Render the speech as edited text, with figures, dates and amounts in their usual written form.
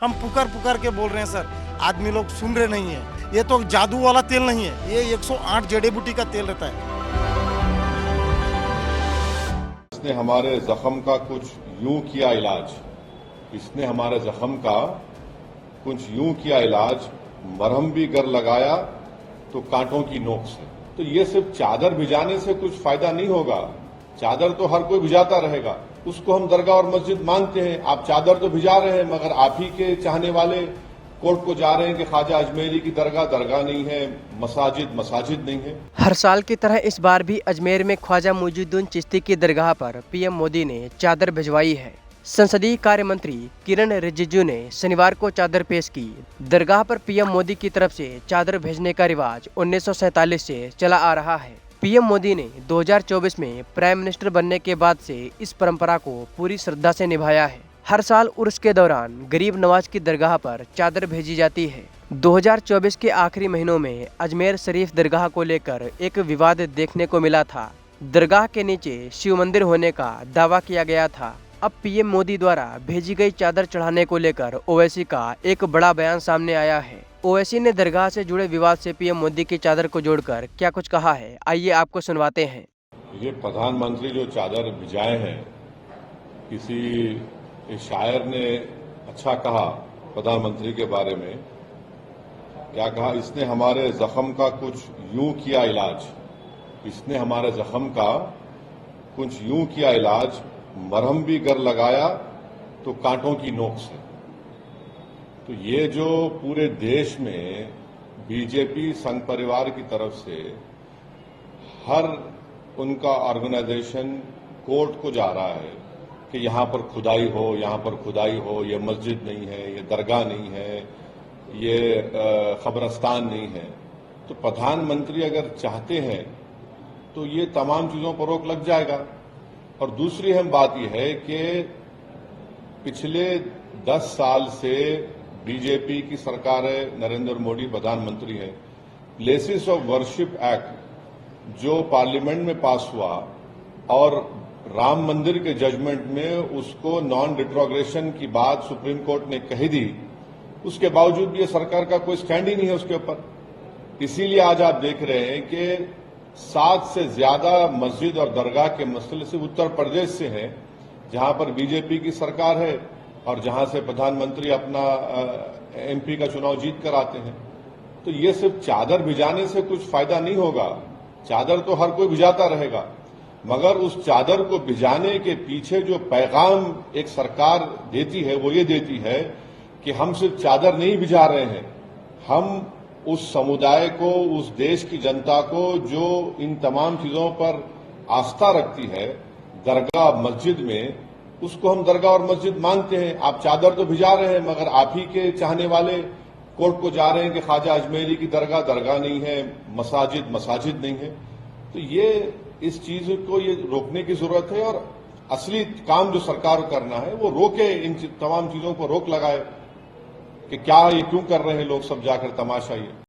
हम पुकार पुकार के बोल रहे हैं सर, आदमी लोग सुन रहे नहीं है। ये तो जादू वाला तेल नहीं है, ये 108 जड़ी बूटी का तेल रहता है। इसने हमारे जख्म का कुछ यूं किया इलाज, इसने हमारे जख्म का कुछ यूं किया इलाज, मरहम भी गर लगाया तो कांटों की नोक से। तो ये सिर्फ चादर भिजाने से कुछ फायदा नहीं होगा। चादर तो हर कोई भिजाता रहेगा, उसको हम दरगाह और मस्जिद मानते हैं। आप चादर तो भिजा रहे हैं, मगर आप ही के चाहने वाले कोर्ट को जा रहे हैं कि ख्वाजा अजमेरी की दरगाह दरगाह नहीं है, मसाजिद नहीं है। हर साल की तरह इस बार भी अजमेर में ख्वाजा मुइजुद्दीन चिश्ती की दरगाह पर पीएम मोदी ने चादर भिजवाई है। संसदीय कार्य मंत्री किरण रिजिजू ने शनिवार को चादर पेश की। दरगाह पर पीएम मोदी की तरफ से चादर भेजने का रिवाज 1947 से चला आ रहा है। पीएम मोदी ने 2024 में प्राइम मिनिस्टर बनने के बाद से इस परंपरा को पूरी श्रद्धा से निभाया है। हर साल उर्स के दौरान गरीब नवाज की दरगाह पर चादर भेजी जाती है। 2024 के आखिरी महीनों में अजमेर शरीफ दरगाह को लेकर एक विवाद देखने को मिला था। दरगाह के नीचे शिव मंदिर होने का दावा किया गया था। अब पीएम मोदी द्वारा भेजी गई चादर चढ़ाने को लेकर ओवैसी का एक बड़ा बयान सामने आया है। ओवैसी ने दरगाह से जुड़े विवाद से पीएम मोदी की चादर को जोड़कर क्या कुछ कहा है, आइए आपको सुनवाते हैं। ये प्रधानमंत्री जो चादर भिजाए हैं, किसी शायर ने अच्छा कहा प्रधानमंत्री के बारे में। क्या कहा? इसने हमारे जख्म का कुछ यूं किया इलाज, इसने हमारे जख्म का कुछ यूं किया इलाज, मरहम भी गर लगाया तो कांटों की नोक से। तो ये जो पूरे देश में बीजेपी संघ परिवार की तरफ से हर उनका ऑर्गेनाइजेशन कोर्ट को जा रहा है कि यहां पर खुदाई हो, यहां पर खुदाई हो, ये मस्जिद नहीं है, ये दरगाह नहीं है, ये कब्रिस्तान नहीं है। तो प्रधानमंत्री अगर चाहते हैं तो ये तमाम चीजों पर रोक लग जाएगा। और दूसरी अहम बात यह है कि पिछले 10 साल से बीजेपी की सरकार है, नरेंद्र मोदी प्रधानमंत्री है। प्लेसेस ऑफ वर्शिप एक्ट जो पार्लियामेंट में पास हुआ और राम मंदिर के जजमेंट में उसको नॉन रिट्रोग्रेशन की बात सुप्रीम कोर्ट ने कही दी, उसके बावजूद भी ये सरकार का कोई स्टैंड ही नहीं है उसके ऊपर। इसीलिए आज आप देख रहे हैं कि 7 से ज्यादा मस्जिद और दरगाह के मसले सिर्फ उत्तर प्रदेश से हैं, जहां पर बीजेपी की सरकार है और जहां से प्रधानमंत्री अपना एमपी का चुनाव जीत कर आते हैं। तो ये सिर्फ चादर भिजाने से कुछ फायदा नहीं होगा। चादर तो हर कोई भिजाता रहेगा, मगर उस चादर को भिजाने के पीछे जो पैगाम एक सरकार देती है वो ये देती है कि हम सिर्फ चादर नहीं भिजा रहे हैं, हम उस समुदाय को, उस देश की जनता को जो इन तमाम चीजों पर आस्था रखती है दरगाह मस्जिद में, उसको हम दरगाह और मस्जिद मानते हैं। आप चादर तो भिजा रहे हैं, मगर आप ही के चाहने वाले कोर्ट को जा रहे हैं कि ख्वाजा अजमेरी की दरगाह दरगाह नहीं है, मसाजिद नहीं है। तो ये इस चीज को ये रोकने की जरूरत है और असली काम जो सरकार को करना है वो रोके, इन तमाम चीजों पर रोक लगाए कि क्या ये क्यों कर रहे हैं लोग सब जाकर तमाशा ये।